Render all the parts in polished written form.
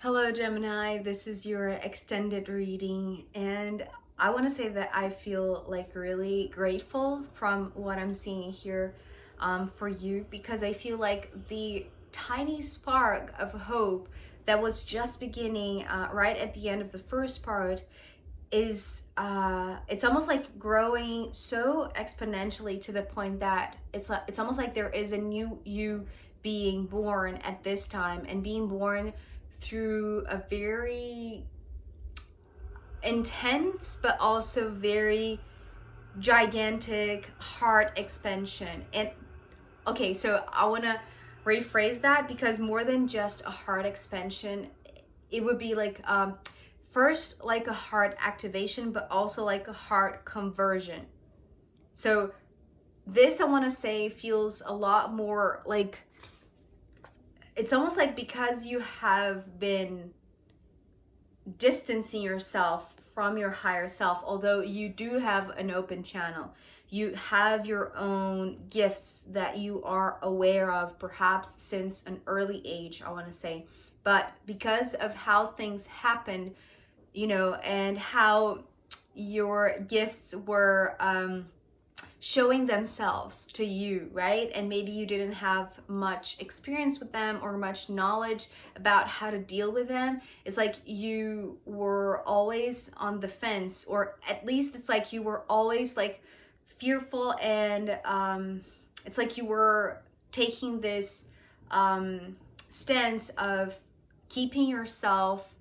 Hello, Gemini. This is your extended reading, and I want to say that I feel like really grateful from what I'm seeing here for you, because I feel like the tiny spark of hope that was just beginning right at the end of the first part is it's almost like growing so exponentially to the point that it's almost like there is a new you being born at this time, and being born through a very intense but also very gigantic heart expansion. And okay, so I want to rephrase that, because more than just a heart expansion, it would be like first like a heart activation, but also like a heart conversion. So this, I want to say, feels a lot more like it's almost like, because you have been distancing yourself from your higher self, although you do have an open channel, you have your own gifts that you are aware of, perhaps since an early age, I want to say. But because of how things happened, and how your gifts were showing themselves to you, right? And maybe you didn't have much experience with them or much knowledge about how to deal with them. It's like you were always on the fence, or at least it's like you were always like fearful, and it's like you were taking this stance of keeping yourself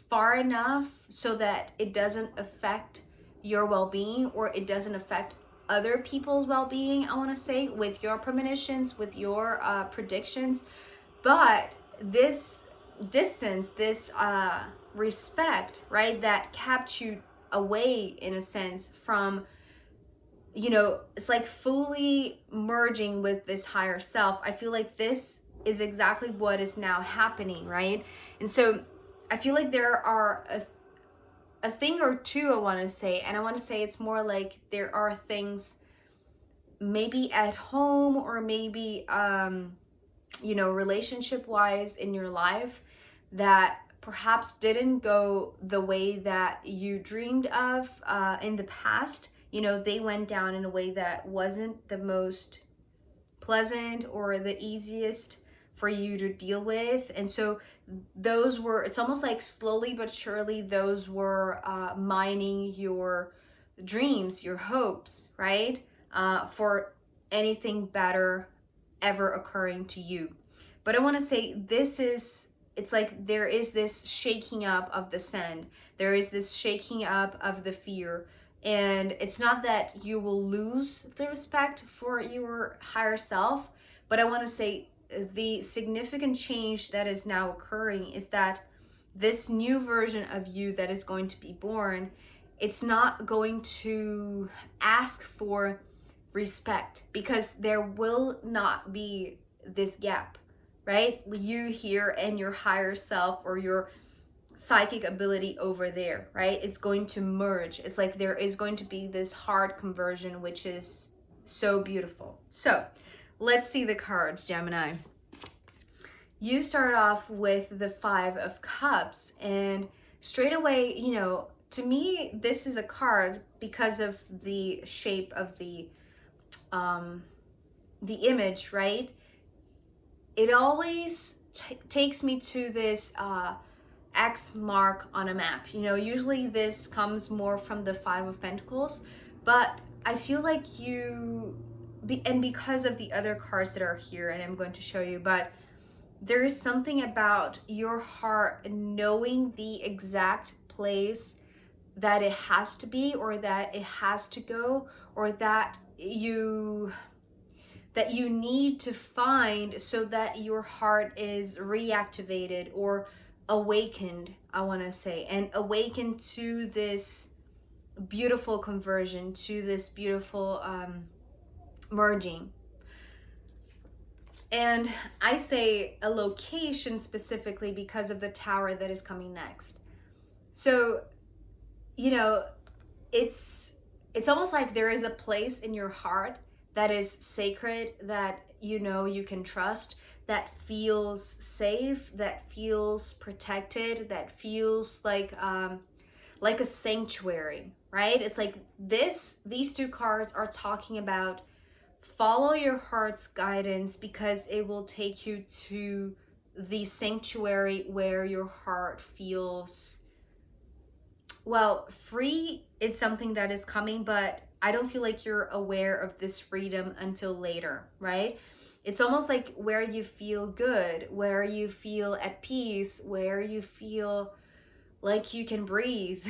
far enough so that it doesn't affect your well-being, or it doesn't affect other people's well-being, I want to say, with your premonitions, with your predictions. But this distance, this respect, right, that kept you away in a sense from, it's like fully merging with this higher self. I feel like this is exactly what is now happening, right? And so I feel like there are a thing or two, I want to say, and I want to say it's more like there are things maybe at home, or maybe relationship wise in your life, that perhaps didn't go the way that you dreamed of in the past. They went down in a way that wasn't the most pleasant or the easiest for you to deal with. And so those were, it's almost like slowly but surely, those were mining your dreams, your hopes, right? For anything better ever occurring to you. But I want to say it's like there is this shaking up of the sand. There is this shaking up of the fear. And it's not that you will lose the respect for your higher self, but I want to say the significant change that is now occurring is that this new version of you that is going to be born, it's not going to ask for respect, because there will not be this gap, right? You here and your higher self, or your psychic ability over there, right? It's going to merge. It's like there is going to be this hard conversion, which is so beautiful. So let's see the cards, Gemini. You start off with the Five of Cups, and straight away, to me, this is a card because of the shape of the image, right? It always takes me to this X mark on a map. Usually this comes more from the Five of Pentacles, but I feel like and because of the other cards that are here, and I'm going to show you, but there is something about your heart knowing the exact place that it has to be, or that it has to go, or that you need to find, so that your heart is reactivated or awakened, I want to say, and awakened to this beautiful conversion, to this beautiful merging. And I say a location specifically because of the tower that is coming next. So, it's almost like there is a place in your heart that is sacred, that you can trust, that feels safe, that feels protected, that feels like a sanctuary, right? It's like these two cards are talking about follow your heart's guidance, because it will take you to the sanctuary where your heart feels, well, free is something that is coming, but I don't feel like you're aware of this freedom until later, right? It's almost like where you feel good, where you feel at peace, where you feel like you can breathe,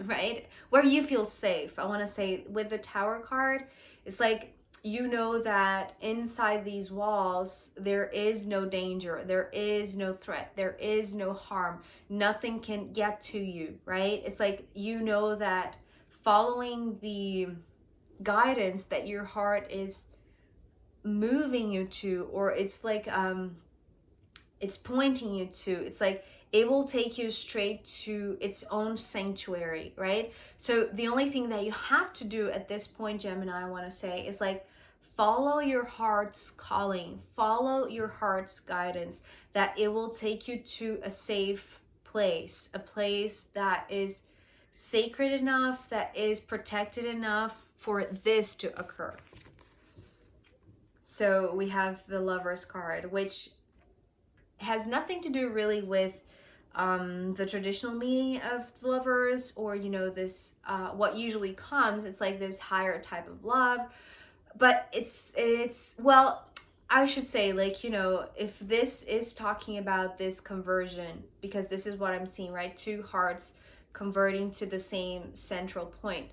right? Where you feel safe. I want to say with the Tower card, it's like you know that inside these walls there is no danger, there is no threat, there is no harm, nothing can get to you, right? It's like you know that following the guidance that your heart is moving you to, or it's like it's pointing you to, it's like it will take you straight to its own sanctuary, right? So the only thing that you have to do at this point, Gemini, I want to say, is like follow your heart's calling, follow your heart's guidance, that it will take you to a safe place, a place that is sacred enough, that is protected enough for this to occur. So we have the Lover's card, which has nothing to do really with the traditional meaning of lovers, or this what usually comes. It's like this higher type of love, but it's well, I should say, like, if this is talking about this conversion, because this is what I'm seeing, right? Two hearts converting to the same central point.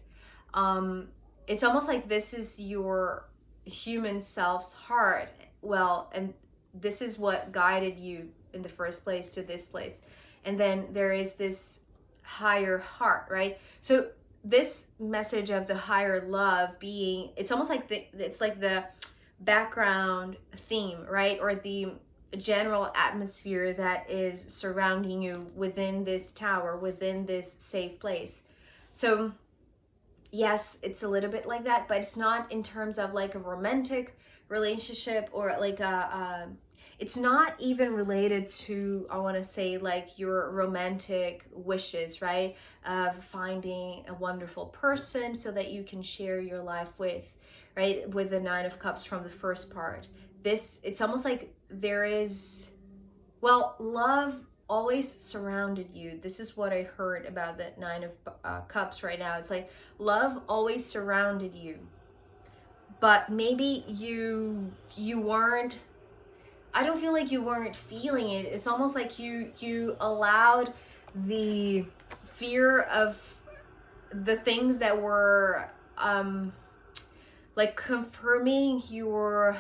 It's almost like this is your human self's heart. Well, and this is what guided you in the first place to this place. And then there is this higher heart, right? So this message of the higher love being, it's almost like it's like the background theme, right? Or the general atmosphere that is surrounding you within this tower, within this safe place. So yes, it's a little bit like that, but it's not in terms of like a romantic relationship, or like it's not even related to, I want to say, like your romantic wishes, right? Of finding a wonderful person so that you can share your life with, right? With the Nine of Cups from the first part. It's almost like there is, well, love always surrounded you. This is what I heard about the Nine of Cups right now. It's like love always surrounded you, but maybe you weren't, I don't feel like you weren't feeling it. It's almost like you allowed the fear of the things that were like confirming your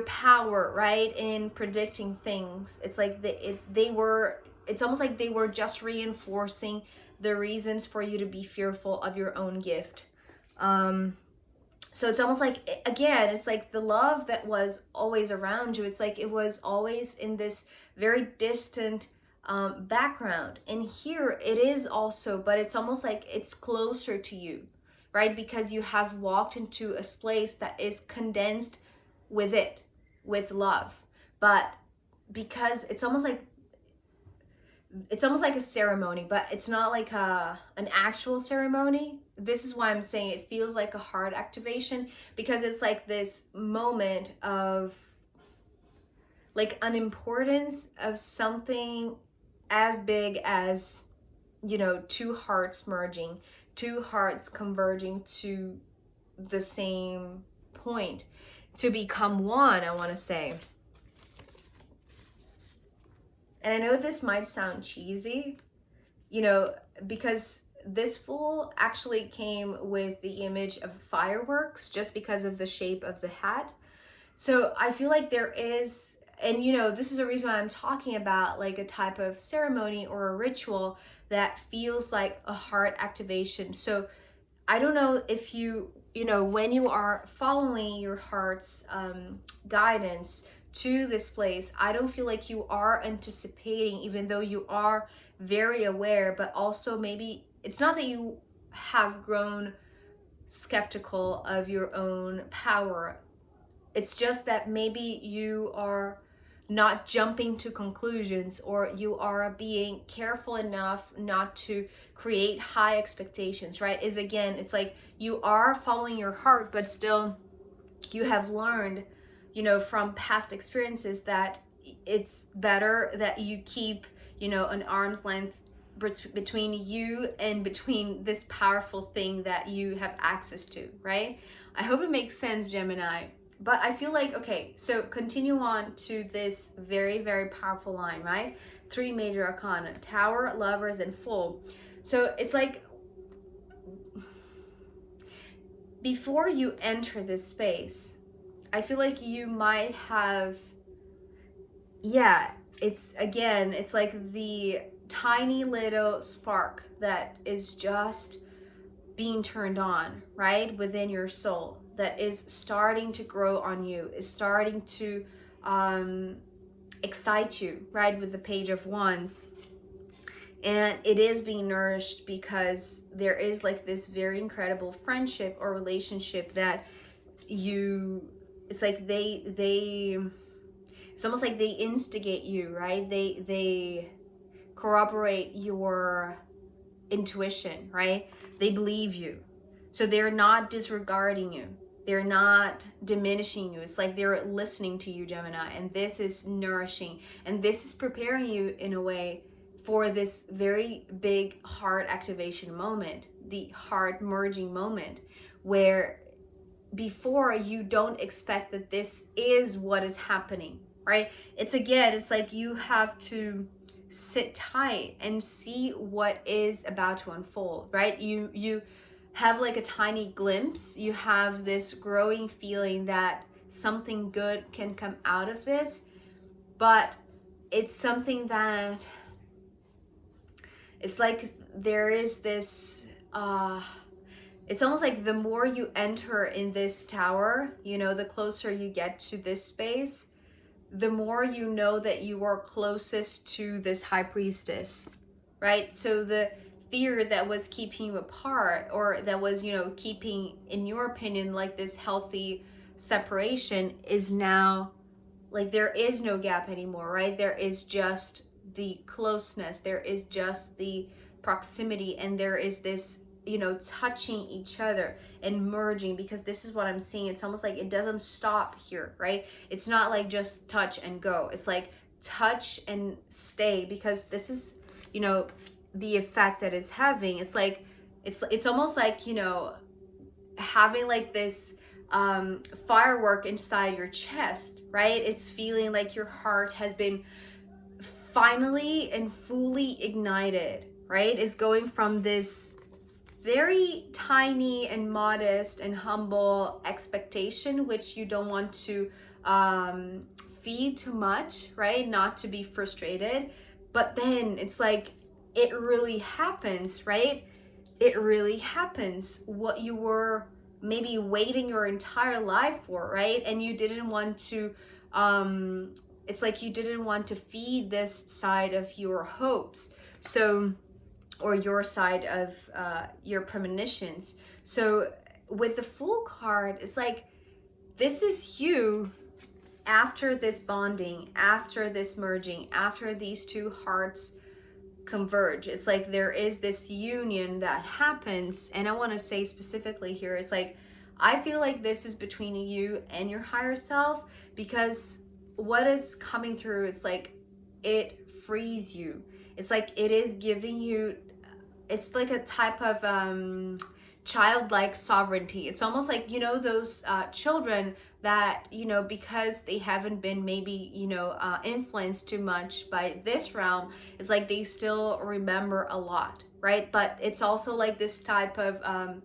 power, right, in predicting things. It's like it's almost like they were just reinforcing the reasons for you to be fearful of your own gift. So it's almost like, again, it's like the love that was always around you, it's like it was always in this very distant background. And here it is also, but it's almost like it's closer to you, right? Because you have walked into a space that is condensed with love. But because it's almost like a ceremony, but it's not like an actual ceremony. This is why I'm saying it feels like a heart activation, because it's like this moment of like an importance of something as big as, two hearts merging, two hearts converging to the same point, to become one, I want to say. And I know this might sound cheesy, because this Fool actually came with the image of fireworks just because of the shape of the hat. So I feel like there is, and this is a reason why I'm talking about like a type of ceremony or a ritual that feels like a heart activation. So I don't know if when you are following your heart's guidance to this place, I don't feel like you are anticipating, even though you are very aware, but also maybe it's not that you have grown skeptical of your own power. It's just that maybe you are not jumping to conclusions, or you are being careful enough not to create high expectations, right? Is again, it's like you are following your heart, but still you have learned, you know, from past experiences that it's better that you keep, you know, an arm's length between you and between this powerful thing that you have access to, right? I hope it makes sense, Gemini. But I feel like, okay, so continue on to this very, very powerful line, right? 3 major arcana: Tower, Lovers, and Fool. So it's like, before you enter this space, I feel like you might have, yeah, it's again, it's like the tiny little spark that is just being turned on, right, within your soul, that is starting to grow on you, is starting to excite you, right, with the Page of Wands. And it is being nourished because there is like this very incredible friendship or relationship that you, it's like they it's almost like they instigate you, right? They corroborate your intuition, right? They believe you. So they're not disregarding you. They're not diminishing you. It's like they're listening to you, Gemini. And this is nourishing. And this is preparing you in a way for this very big heart activation moment, the heart merging moment, where before you don't expect that this is what is happening, right? It's again, it's like you have to sit tight and see what is about to unfold, right? You have like a tiny glimpse, you have this growing feeling that something good can come out of this, but it's something that, it's like there is this it's almost like the more you enter in this tower, you know, the closer you get to this space, the more you know that you are closest to this high priestess, right? So the fear that was keeping you apart, or that was, you know, keeping, in your opinion, like this healthy separation, is now like there is no gap anymore, right? There is just the closeness, there is just the proximity, and there is this, you know, touching each other and merging, because this is what I'm seeing. It's almost like it doesn't stop here, right? It's not like just touch and go. It's like touch and stay, because this is, you know, the effect that it's having. It's like it's almost like, you know, having like this firework inside your chest, right? It's feeling like your heart has been finally and fully ignited, right? Is going from this very tiny and modest and humble expectation, which you don't want to feed too much, right? Not to be frustrated. But then it's like it really happens, right? It really happens. What you were maybe waiting your entire life for, right? And you didn't want to, it's like you didn't want to feed this side of your hopes. So, or your side of your premonitions. So with the Fool card, it's like this is you after this bonding, after this merging, after these two hearts converge. It's like there is this union that happens. And I want to say specifically here, it's like I feel like this is between you and your higher self, because what is coming through, it's like it frees you. It's like it is giving you, it's like a type of childlike sovereignty. It's almost like, you know, those children that, you know, because they haven't been maybe, you know, influenced too much by this realm, it's like they still remember a lot, right? But it's also like this type of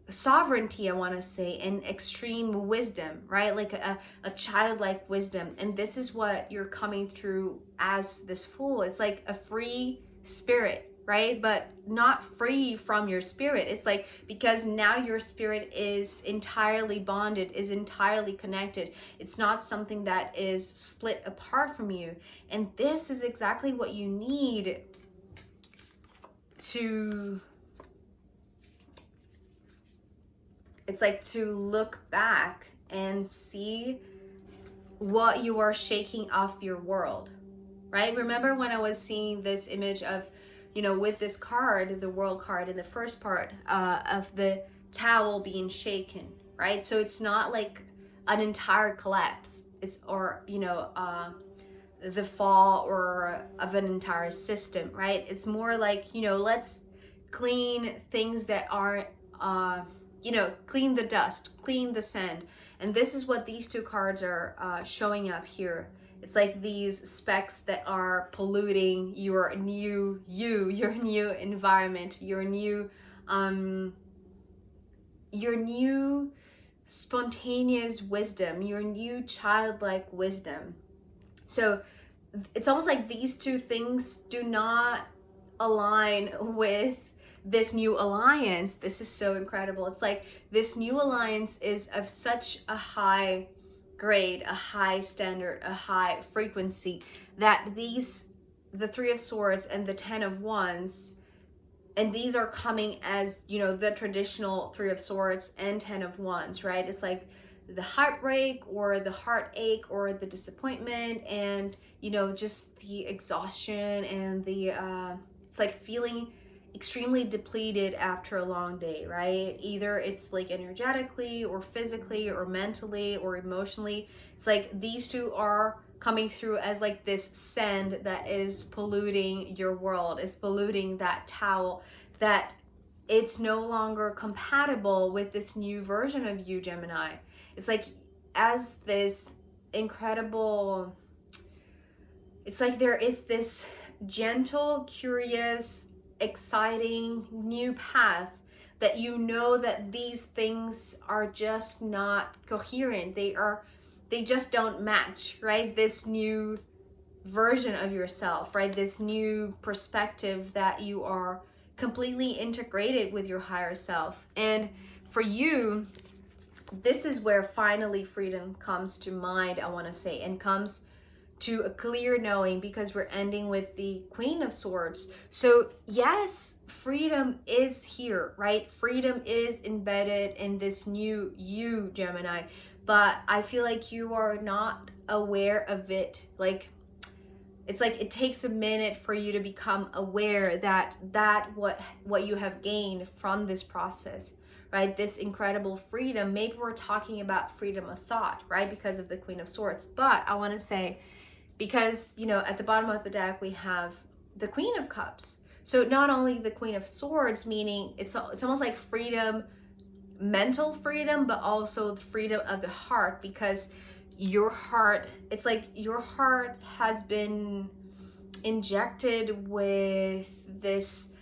sovereignty, I want to say, and extreme wisdom, right? Like a childlike wisdom. And this is what you're coming through as this Fool. It's like a free spirit, right? But not free from your spirit. It's like, because now your spirit is entirely bonded, is entirely connected. It's not something that is split apart from you. And this is exactly what you need to, it's like to look back and see what you are shaking off your world, right? Remember when I was seeing this image of, you know, with this card, the world card in the first part, of the towel being shaken, right? So it's not like an entire collapse. It's, or, you know, the fall or of an entire system, right? It's more like, you know, let's clean things that aren't, you know, clean the dust, clean the sand. And this is what these two cards are showing up here. It's like these specks that are polluting your new you, your new environment, your new spontaneous wisdom, your new childlike wisdom. So it's almost like these two things do not align with this new alliance. This is so incredible. It's like this new alliance is of such a high grade, a high standard, a high frequency, that these, the Three of Swords and the Ten of Wands, and these are coming as, you know, the traditional Three of Swords and Ten of Wands, right? It's like the heartbreak or the heartache or the disappointment, and, you know, just the exhaustion and the it's like feeling extremely depleted after a long day, right? Either it's like energetically or physically or mentally or emotionally. It's like these two are coming through as like this sand that is polluting your world, is polluting that towel, that it's no longer compatible with this new version of you, Gemini. It's like, as this incredible, it's like there is this gentle, curious, exciting new path that, you know, that these things are just not coherent. They just don't match, right? This new version of yourself, right? This new perspective that you are completely integrated with your higher self. And for you, this is where finally freedom comes to mind, I want to say, and comes to a clear knowing, because we're ending with the Queen of Swords. So yes, freedom is here, right? Freedom is embedded in this new you, Gemini, but I feel like you are not aware of it. Like, it's like it takes a minute for you to become aware that what you have gained from this process, right? This incredible freedom. Maybe we're talking about freedom of thought, right? Because of the Queen of Swords. But I want to say, because, you know, at the bottom of the deck we have the Queen of Cups. So not only the Queen of Swords, meaning it's almost like freedom, mental freedom, but also the freedom of the heart, because your heart, it's like your heart has been injected with this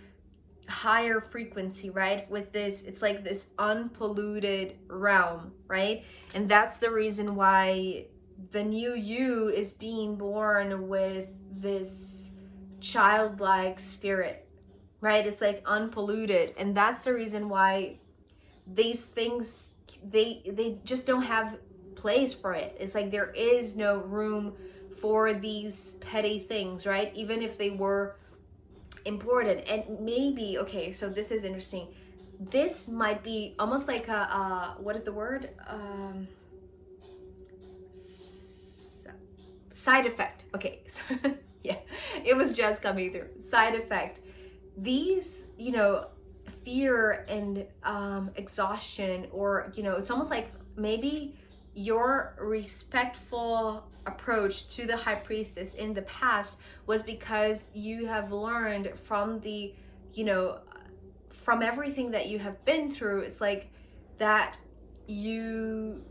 higher frequency, right? With this, it's like this unpolluted realm, right? And that's the reason why the new you is being born with this childlike spirit, right? It's like unpolluted. And that's the reason why these things, they just don't have place for it. It's like there is no room for these petty things, right? Even if they were important. And maybe, okay, so this is interesting. This might be almost like a what is the word? Side effect. Okay. Yeah, it was just coming through. Side effect. These, you know, fear and exhaustion, or, you know, it's almost like maybe your respectful approach to the High Priestess in the past was because you have learned from the, you know, from everything that you have been through. It's like that you,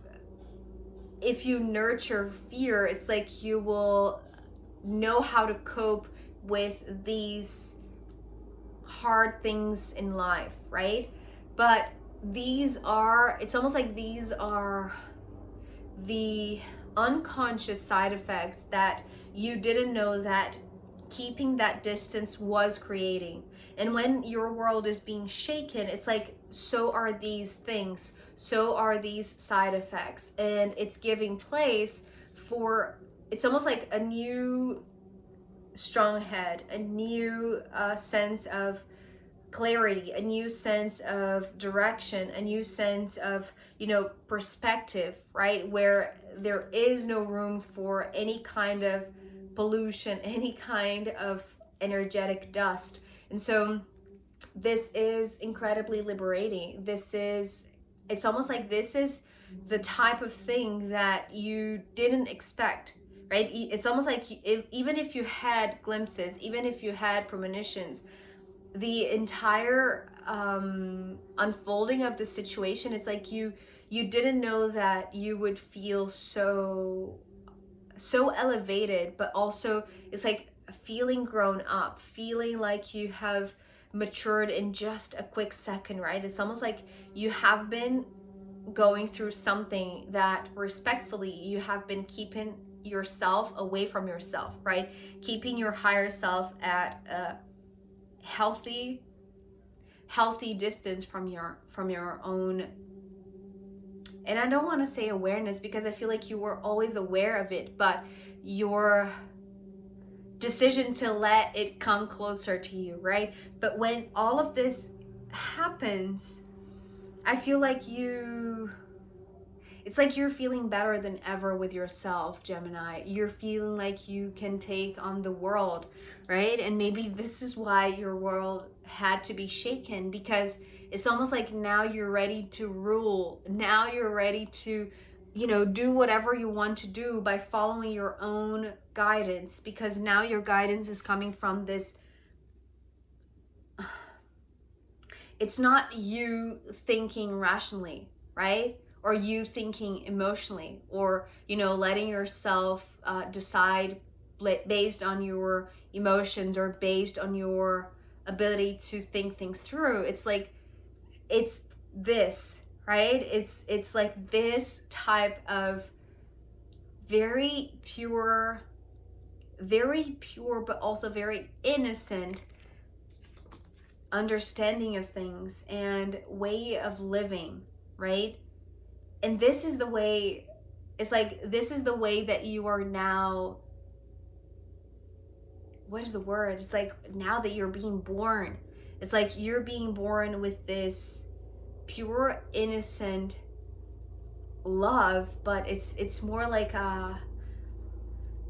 if you nurture fear, it's like you will know how to cope with these hard things in life, right? But these are, it's almost like these are the unconscious side effects that you didn't know that keeping that distance was creating. And when your world is being shaken, it's like, so are these things, so are these side effects, and it's giving place for, it's almost like a new strong head, a new sense of clarity, a new sense of direction, a new sense of, you know, perspective, right? Where there is no room for any kind of pollution, any kind of energetic dust. And so this is incredibly liberating. It's almost like this is the type of thing that you didn't expect, right? It's almost like even if you had glimpses, even if you had premonitions, the entire unfolding of the situation, it's like you didn't know that you would feel so elevated, but also it's like feeling grown up, feeling like you have matured in just a quick second, right? It's almost like you have been going through something that respectfully you have been keeping yourself away from yourself, right? Keeping your higher self at a healthy distance from your own. And I don't want to say awareness, because I feel like you were always aware of it, but your decision to let it come closer to you, right? But when all of this happens, I feel like it's like you're feeling better than ever with yourself, Gemini. You're feeling like you can take on the world, right? And maybe this is why your world had to be shaken, because it's almost like now you're ready to rule. Now you're ready to, do whatever you want to do by following your own guidance, because now your guidance is coming from this. It's not you thinking rationally, right? Or you thinking emotionally, or letting yourself decide based on your emotions or based on your ability to think things through. It's like it's this, right? It's like this type of very pure, but also very innocent understanding of things and way of living, right? And this is the way, it's like, this is the way that you are now, what is the word? It's like now that you're being born, it's like you're being born with this pure, innocent love, but it's more like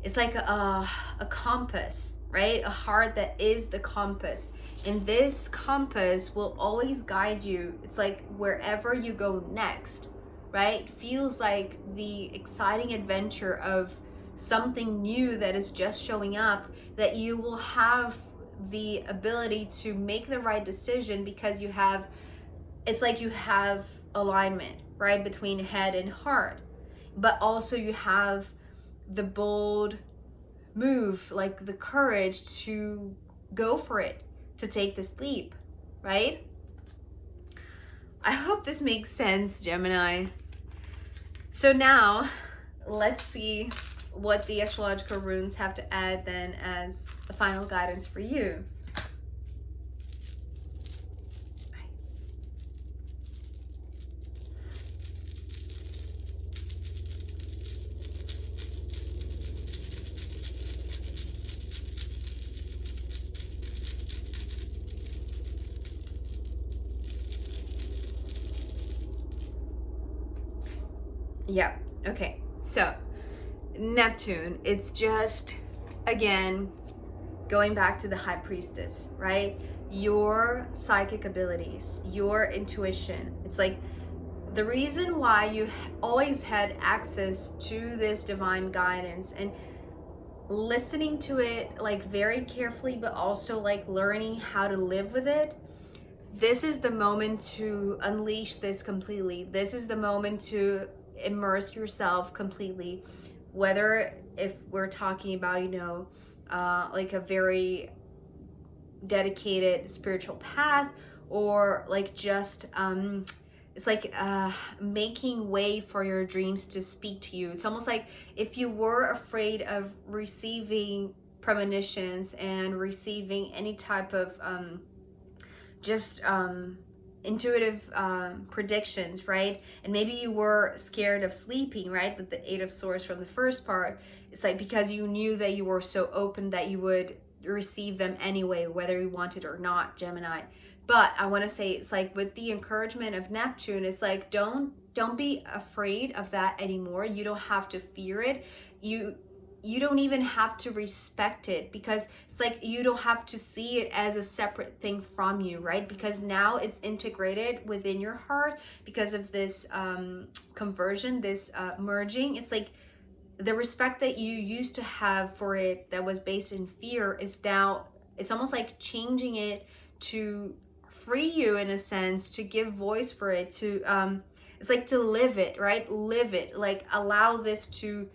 it's like a compass, right? A heart that is the compass. And this compass will always guide you. It's like wherever you go next, right? Feels like the exciting adventure of something new that is just showing up, that you will have the ability to make the right decision, because it's like you have alignment, right, between head and heart. But also you have the bold move, like the courage to go for it, to take this leap, right? I hope this makes sense, Gemini. So now let's see what the astrological runes have to add then as a final guidance for you. Yeah, okay. So Neptune, it's just, again, going back to the High Priestess, right? Your psychic abilities, your intuition. It's like the reason why you always had access to this divine guidance, and listening to it like very carefully, but also like learning how to live with it. This is the moment to unleash this completely. This is the moment to immerse yourself completely, whether if we're talking about like a very dedicated spiritual path, or like just it's like making way for your dreams to speak to you. It's almost like if you were afraid of receiving premonitions and receiving any type of just intuitive predictions, right? And maybe you were scared of sleeping, right? With the Eight of Swords from the first part, it's like because you knew that you were so open that you would receive them anyway, whether you wanted or not, Gemini. But I want to say, it's like with the encouragement of Neptune, it's like don't be afraid of that anymore. You don't have to fear it. You don't even have to respect it, because it's like you don't have to see it as a separate thing from you, right? Because now it's integrated within your heart because of this conversion, this merging. It's like the respect that you used to have for it that was based in fear is now, it's almost like changing it to free you in a sense, to give voice for it, to it's like to live it, right? Live it, like allow this to,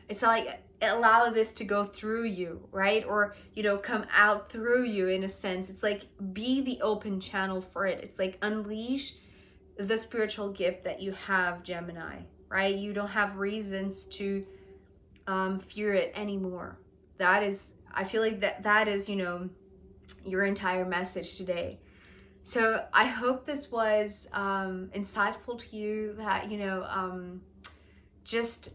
it's like allow this to go through you, right? Or, you know, come out through you in a sense. It's like be the open channel for it. It's like unleash the spiritual gift that you have, Gemini, right? You don't have reasons to fear it anymore. That is, I feel like that is, you know, your entire message today. So I hope this was insightful to you, that, you know, just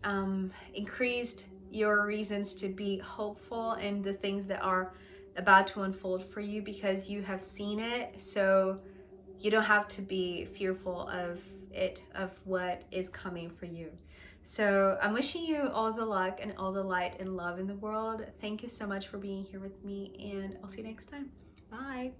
increased your reasons to be hopeful in the things that are about to unfold for you, because you have seen it. So you don't have to be fearful of it, of what is coming for you. So I'm wishing you all the luck and all the light and love in the world. Thank you so much for being here with me, and I'll see you next time. Bye.